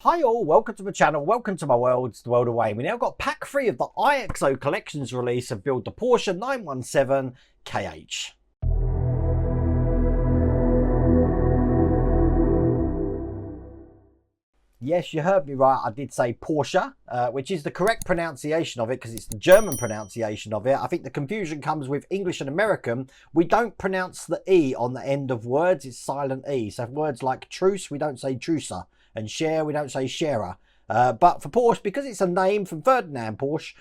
Hi all, welcome to my channel, welcome to my world, the world of Wayne. We now got pack 3 of the IXO Collections release of build the Porsche 917kh. Yes, you heard me right, I did say Porsche, which is the correct pronunciation of it because it's the German pronunciation of it. I think the confusion comes with English and American. We don't pronounce the E on the end of words, it's silent E. So words like truce, we don't say trucer. And share, we don't say sharer. But for Porsche, because it's a name from Ferdinand Porsche,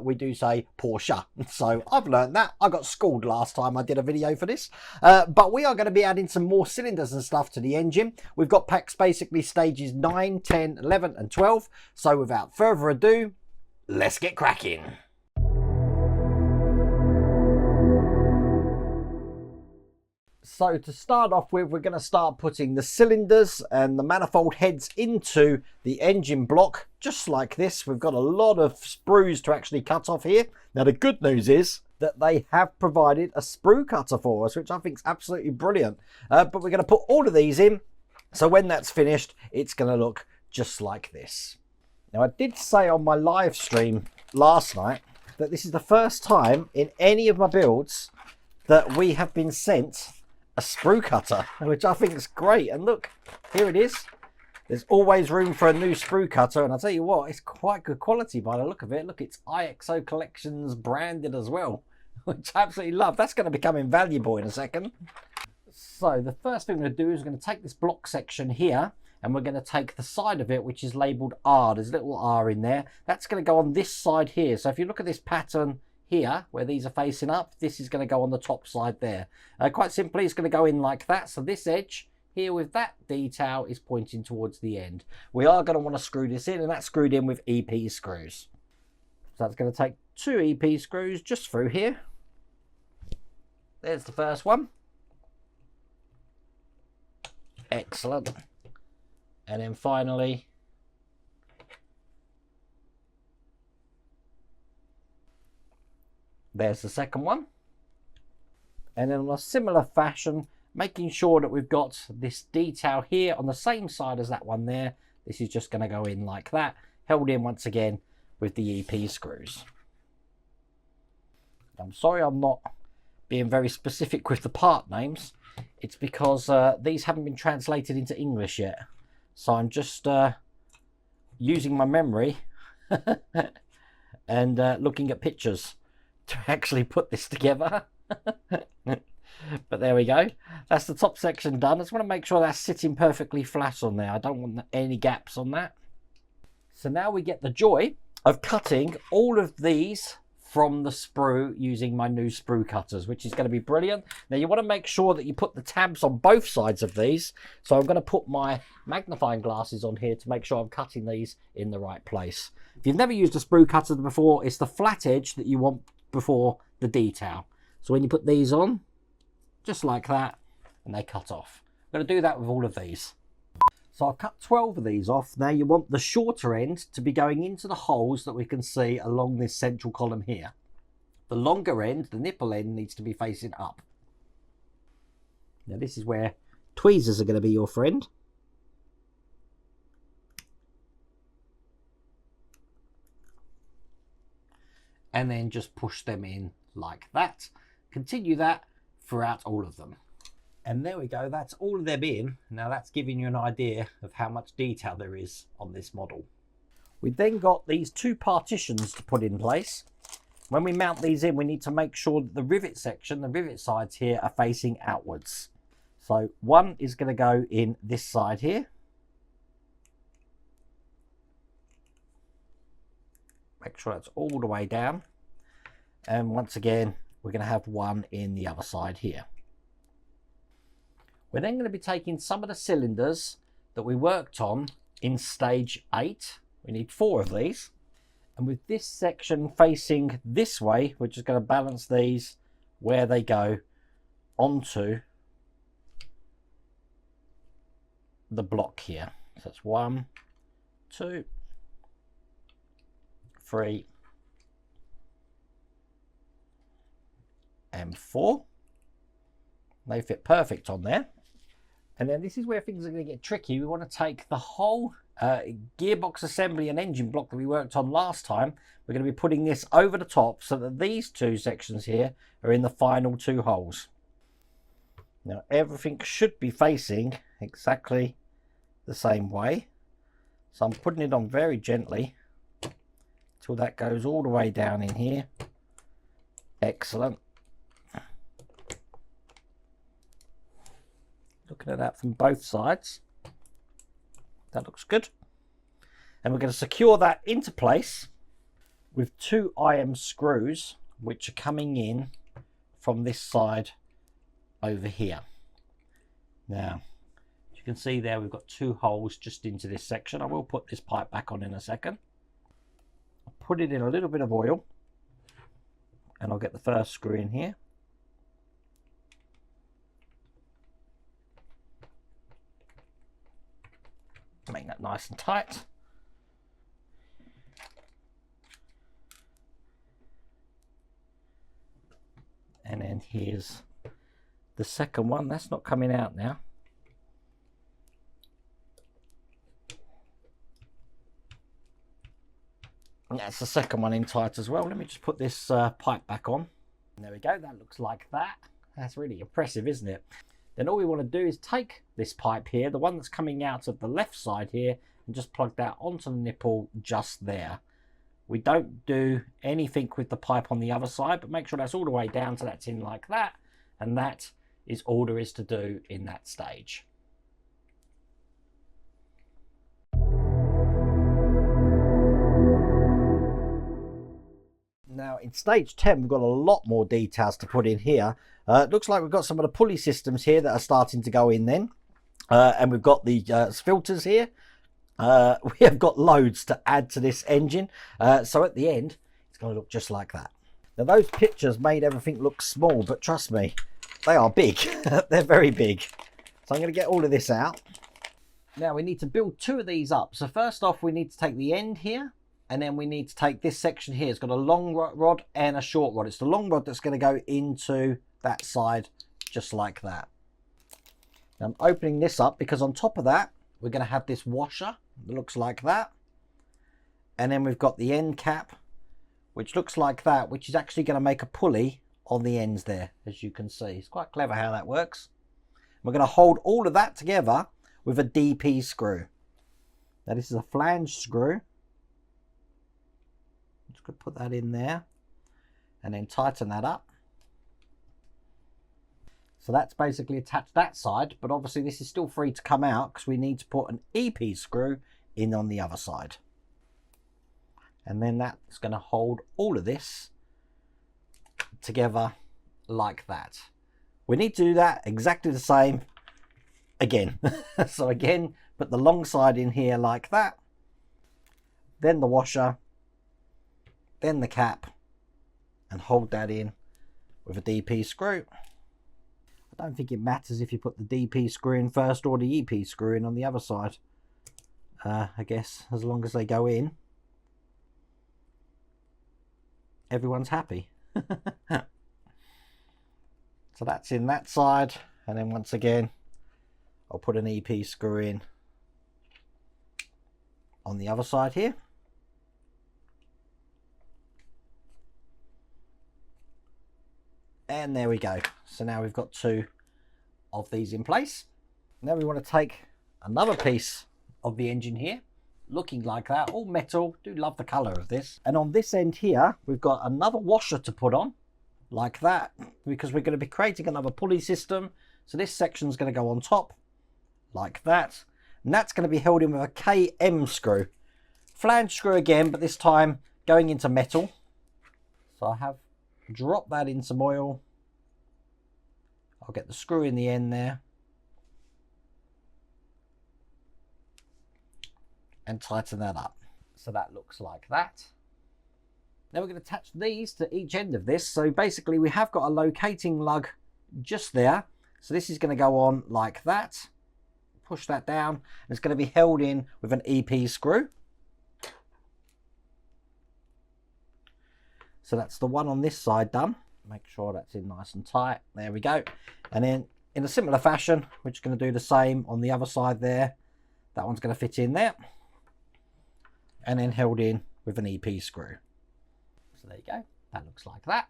we do say Porsche. So I've learned that. I got schooled last time I did a video for this. But we are going to be adding some more cylinders and stuff to the engine. We've got packs basically stages 9, 10, 11 and 12. So without further ado, let's get cracking. So to start off with, we're going to start putting the cylinders and the manifold heads into the engine block, just like this. We've got a lot of sprues to actually cut off here. Now the good news is that they have provided a sprue cutter for us, which I think is absolutely brilliant. But we're going to put all of these in, so when that's finished, it's going to look just like this. Now I did say on my live stream last night that this is the first time in any of my builds that we have been sent a sprue cutter, which I think is great. And look, here it is. There's always room for a new sprue cutter, and I'll tell you what, it's quite good quality by the look of it. Look, it's IXO Collections branded as well, which I absolutely love. That's going to become invaluable in a second. So the first thing we're going to do is we're going to take this block section here, and we're going to take the side of it which is labelled R. There's a little R in there. That's going to go on this side here. So if you look at this pattern here, where these are facing up, this is going to go on the top side there. Quite simply, it's going to go in like that. So this edge here with that detail is pointing towards the end. We are going to want to screw this in, and that's screwed in with EP screws. So that's going to take 2 EP screws just through here. There's the first one. Excellent. And then finally, there's the second one. And then in a similar fashion, making sure that we've got this detail here on the same side as that one there. This is just going to go in like that, held in once again with the EP screws. I'm sorry I'm not being very specific with the part names. It's because these haven't been translated into English yet. So I'm just using my memory and looking at pictures to actually put this together. But there we go, that's the top section done. I just want to make sure that's sitting perfectly flat on there. I don't want any gaps on that. So now we get the joy of cutting all of these from the sprue using my new sprue cutters, which is going to be brilliant. Now you want to make sure that you put the tabs on both sides of these, so I'm going to put my magnifying glasses on here to make sure I'm cutting these in the right place. If you've never used a sprue cutter before, it's the flat edge that you want before the detail. So when you put these on, just like that, and they cut off. I'm going to do that with all of these. So I've cut 12 of these off. Now you want the shorter end to be going into the holes that we can see along this central column here. The longer end, the nipple end, needs to be facing up. Now this is where tweezers are going to be your friend. And then just push them in like that. Continue that throughout all of them. And there we go, that's all of them in. Now that's giving you an idea of how much detail there is on this model. We've then got these 2 partitions to put in place. When we mount these in, we need to make sure that the rivet section, the rivet sides here, are facing outwards. So one is going to go in this side here. Make sure that's all the way down. And once again, we're going to have one in the other side here. We're then going to be taking some of the cylinders that we worked on in stage 8. We need 4 of these. And with this section facing this way, we're just going to balance these where they go onto the block here. So that's 1, 2, 3, and 4. They fit perfect on there. And then this is where things are going to get tricky. We want to take the whole gearbox assembly and engine block that we worked on last time. We're going to be putting this over the top so that these two sections here are in the final two holes. Now everything should be facing exactly the same way. So I'm putting it on very gently till that goes all the way down in here. Excellent. Looking at that from both sides. That looks good. And we're going to secure that into place with two IM screws, which are coming in from this side over here. Now, as you can see there, we've got two holes just into this section. I will put this pipe back on in a second. I'll put it in a little bit of oil and I'll get the first screw in here. Make that nice and tight. And then here's the second one. That's not coming out now. And that's the second one in tight as well. Let me just put this pipe back on. And there we go. That looks like that. That's really impressive, isn't it? Then all we want to do is take this pipe here, the one that's coming out of the left side here, and just plug that onto the nipple just there. We don't do anything with the pipe on the other side, but make sure that's all the way down so that's in like that. And that is all there is to do in that stage. Now in stage 10 we've got a lot more details to put in here. It looks like we've got some of the pulley systems here that are starting to go in then. And we've got the filters here. We have got loads to add to this engine. So at the end, it's going to look just like that. Now those pictures made everything look small, but trust me, they are big. They're very big. So I'm going to get all of this out. Now we need to build two of these up. So first off, we need to take the end here. And then we need to take this section here. It's got a long rod and a short rod. It's the long rod that's going to go into that side, just like that. Now I'm opening this up because on top of that, we're going to have this washer that looks like that. And then we've got the end cap, which looks like that, which is actually going to make a pulley on the ends there, as you can see. It's quite clever how that works. We're going to hold all of that together with a DP screw. Now this is a flange screw. Just going to put that in there and then tighten that up. So that's basically attached that side, but obviously this is still free to come out because we need to put an EP screw in on the other side. And then that's going to hold all of this together like that. We need to do that exactly the same again. So again, put the long side in here like that, then the washer, then the cap, and hold that in with a DP screw. I don't think it matters if you put the DP screw in first or the EP screw in on the other side. I guess as long as they go in, everyone's happy. So that's in that side, and then once again I'll put an EP screw in on the other side here. And there we go. So now we've got two of these in place. Now we want to take another piece of the engine here, looking like that, all metal. Do love the color of this. And on this end here, we've got another washer to put on, like that, because we're going to be creating another pulley system. So this section is going to go on top, like that. And that's going to be held in with a KM screw. Flange screw again, but this time going into metal. So I have dropped that in some oil. I'll get the screw in the end there. And tighten that up. So that looks like that. Now we're going to attach these to each end of this. So basically we have got a locating lug just there. So this is going to go on like that. Push that down. And it's going to be held in with an EP screw. So that's the one on this side done. Make sure that's in nice and tight. There we go. And then in a similar fashion, we're just going to do the same on the other side there. That one's going to fit in there. And then held in with an EP screw. So there you go. That looks like that.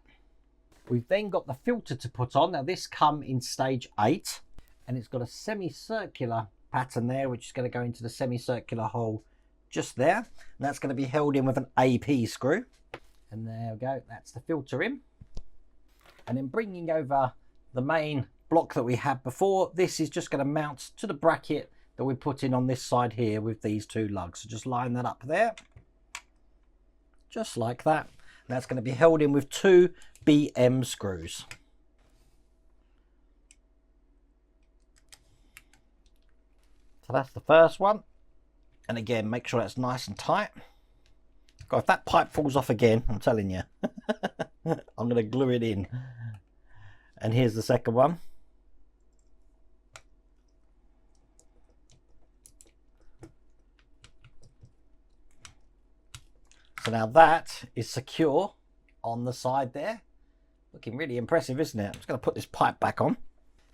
We've then got the filter to put on. Now this come in stage 8. And it's got a semicircular pattern there, which is going to go into the semicircular hole just there. And that's going to be held in with an AP screw. And there we go. That's the filter in. And then bringing over the main block that we had before, this is just going to mount to the bracket that we put in on this side here with these 2 lugs. So just line that up there, just like that. And that's going to be held in with 2 BM screws. So that's the first one. And again, make sure that's nice and tight. God, if that pipe falls off again, I'm telling you, I'm going to glue it in. And here's the second one. So now that is secure on the side there. Looking really impressive, isn't it? I'm just going to put this pipe back on.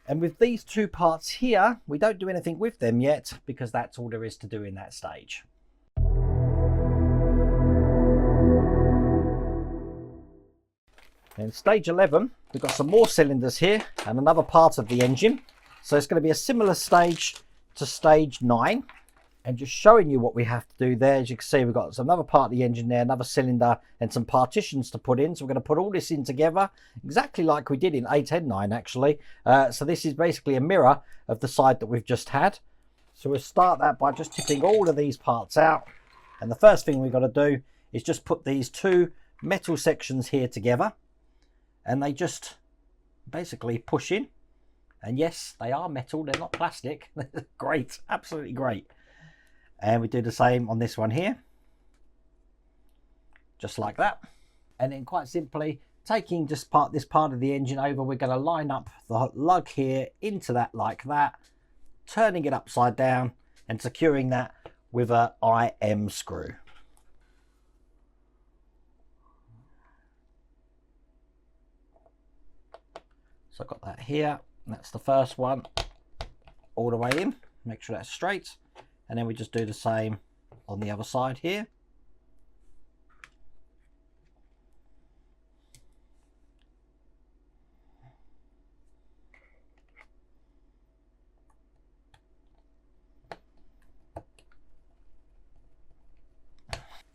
And with these 2 parts here, we don't do anything with them yet because that's all there is to do in that stage. In stage 11, we've got some more cylinders here and another part of the engine. So it's going to be a similar stage to stage 9. And just showing you what we have to do there. As you can see, we've got another part of the engine there, another cylinder and some partitions to put in. So we're going to put all this in together exactly like we did in 8N9 actually. So this is basically a mirror of the side that we've just had. So we'll start that by just tipping all of these parts out. And the first thing we've got to do is just put these 2 metal sections here together. And they just basically push in. And yes, they are metal, they're not plastic. Great, absolutely great. And we do the same on this one here. Just like that. And then quite simply, taking just this part of the engine over, we're going to line up the lug here into that like that, turning it upside down and securing that with a IM screw. So I've got that here. That's the first one all the way in. Make sure that's straight. And then we just do the same on the other side here.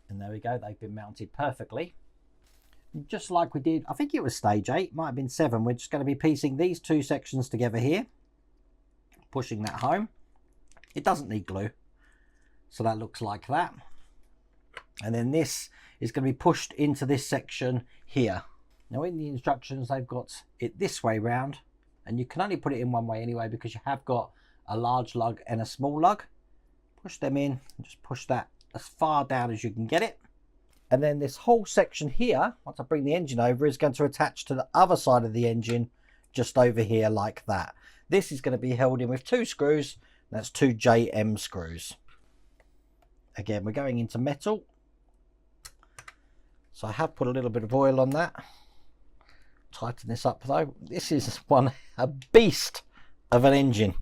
And there we go, they've been mounted perfectly. Just like we did, I think it was stage 8, might have been 7. We're just going to be piecing these 2 sections together here. Pushing that home. It doesn't need glue. So that looks like that. And then this is going to be pushed into this section here. Now in the instructions, they've got it this way round. And you can only put it in one way anyway because you have got a large lug and a small lug. Push them in and just push that as far down as you can get it. And then this whole section here, once I bring the engine over, is going to attach to the other side of the engine just over here like that. This is going to be held in with 2 screws. That's 2 JM screws. Again, we're going into metal. So I have put a little bit of oil on that. Tighten this up though. This is a beast of an engine.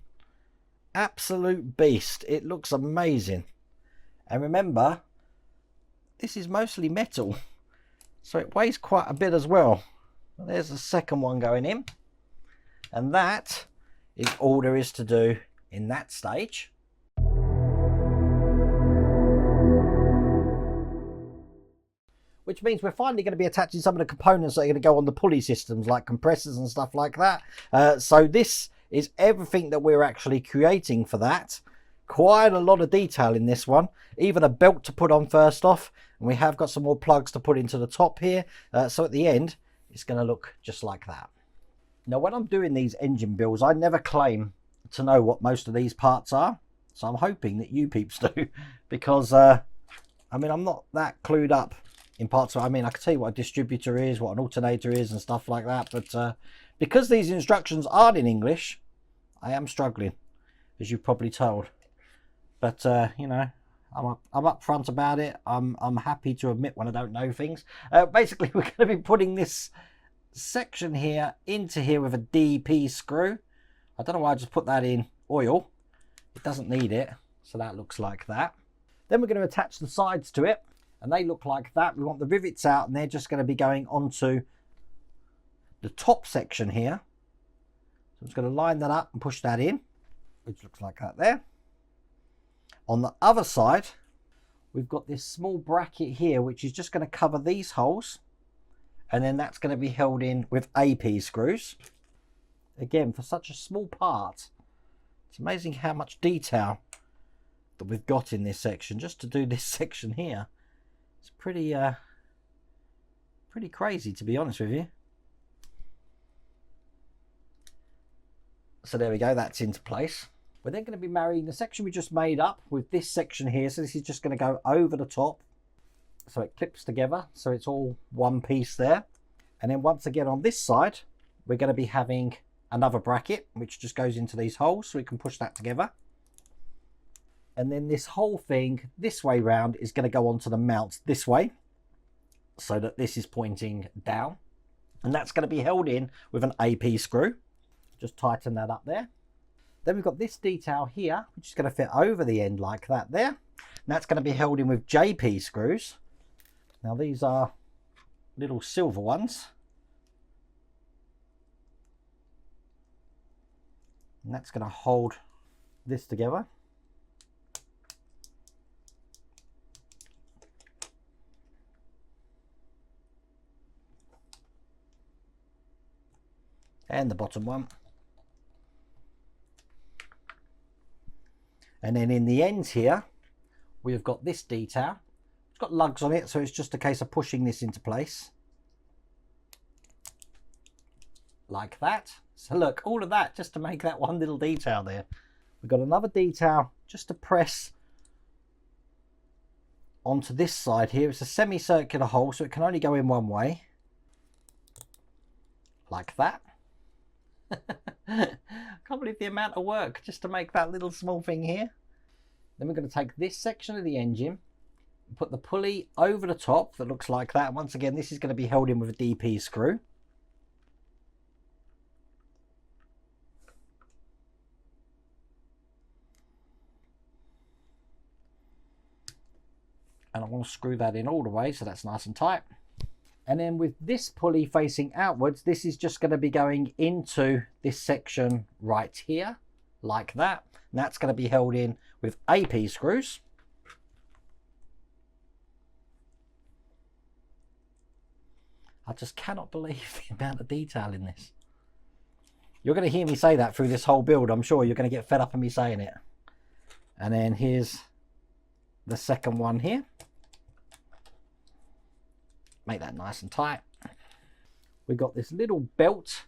Absolute beast. It looks amazing. And remember, this is mostly metal. So it weighs quite a bit as well. There's the second one going in. And that is all there is to do in that stage. Which means we're finally going to be attaching some of the components that are going to go on the pulley systems, like compressors and stuff like that. So this is everything that we're actually creating for that. Quite a lot of detail in this one. Even a belt to put on first off. And we have got some more plugs to put into the top here. So at the end, it's going to look just like that. Now, when I'm doing these engine builds, I never claim to know what most of these parts are. So I'm hoping that you peeps do. Because, I mean, I'm not that clued up in parts of, I mean, I can tell you what a distributor is, what an alternator is and stuff like that, but because these instructions aren't in English, I am struggling, as you've probably told. But you know, I'm up front about it. I'm happy to admit when I don't know things. Basically, we're going to be putting this section here into here with a DP screw I don't know why I just put that in oil. It doesn't need it, so that looks like that. Then we're going to attach the sides to it, and they look like that. We want the rivets out, and they're just going to be going onto the top section here. So I'm just going to line that up and push that in, which looks like that there. On the other side, we've got this small bracket here, which is just going to cover these holes, and then that's going to be held in with AP screws. Again, for such a small part, it's amazing how much detail that we've got in this section just to do this section here. It's pretty crazy, to be honest with you. So there we go, that's into place. We're then going to be marrying the section we just made up with this section here. So this is just going to go over the top, so it clips together, so it's all one piece there. And then once again on this side, we're going to be having another bracket which just goes into these holes, so we can push that together. And then this whole thing this way round is going to go onto the mount this way, so that this is pointing down, and that's going to be held in with an AP screw. Just tighten that up there. Then we've got this detail here, which is going to fit over the end like that there. And that's going to be held in with JP screws. Now these are little silver ones. And that's going to hold this together. And the bottom one. And then in the ends here, we've got this detail. It's got lugs on it, so it's just a case of pushing this into place. Like that. So look, all of that just to make that one little detail there. We've got another detail just to press onto this side here. It's a semicircular hole, so it can only go in one way. Like that. Can't believe the amount of work just to make that little small thing here. Then we're going to take this section of the engine and put the pulley over the top that looks like that. Once again, this is going to be held in with a DP screw. And I want to screw that in all the way so that's nice and tight. And then with this pulley facing outwards, this is just going to be going into this section right here, like that. And that's going to be held in with AP screws. I just cannot believe the amount of detail in this. You're going to hear me say that through this whole build. I'm sure you're going to get fed up of me saying it. And then here's the second one here. Make that nice and tight. We've got this little belt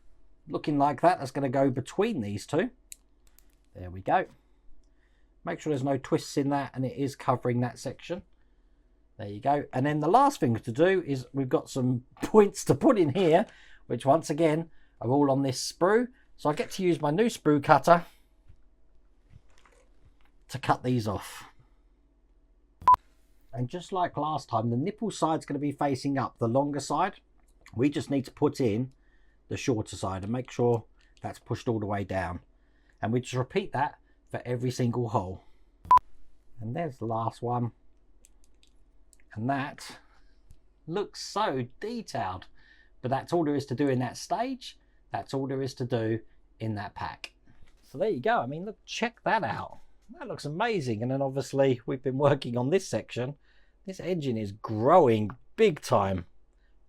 looking like that. That's going to go between these two. There we go. Make sure there's no twists in that, and it is covering that section. There you go. And then the last thing to do is we've got some points to put in here, which once again are all on this sprue. So I get to use my new sprue cutter to cut these off. And just like last time, the nipple side's going to be facing up, the longer side. We just need to put in the shorter side and make sure that's pushed all the way down. And we just repeat that for every single hole. And there's the last one. And that looks so detailed. But that's all there is to do in that stage. That's all there is to do in that pack. So there you go. I mean, look, check that out. That looks amazing. And then obviously we've been working on this section. This engine is growing big time.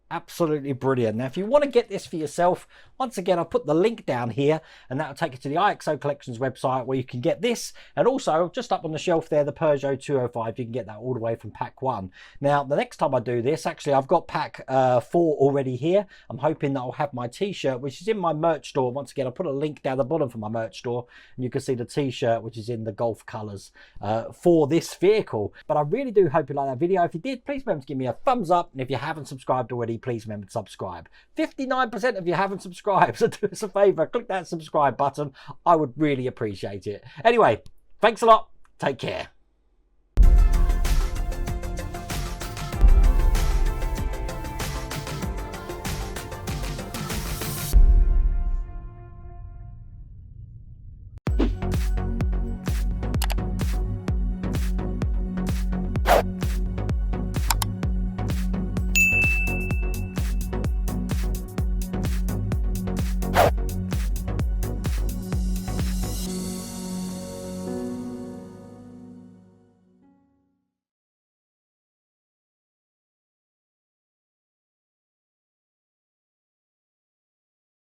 Absolutely brilliant. Now if you want to get this for yourself, once again I'll put the link down here, and that'll take you to the IXO Collections website where you can get this, and also just up on the shelf there, the Peugeot 205. You can get that all the way from pack 1. Now the next time I do this, actually I've got pack 4 already here. I'm hoping that I'll have my t-shirt, which is in my merch store. Once again, I'll put a link down the bottom for my merch store, and you can see the t-shirt which is in the Golf colours for this vehicle. But I really do hope you like that video. If you did, please remember to give me a thumbs up, and if you haven't subscribed already, please remember to subscribe. 59% of you haven't subscribed, so do us a favor, click that subscribe button. I would really appreciate it. Anyway, thanks a lot. Take care.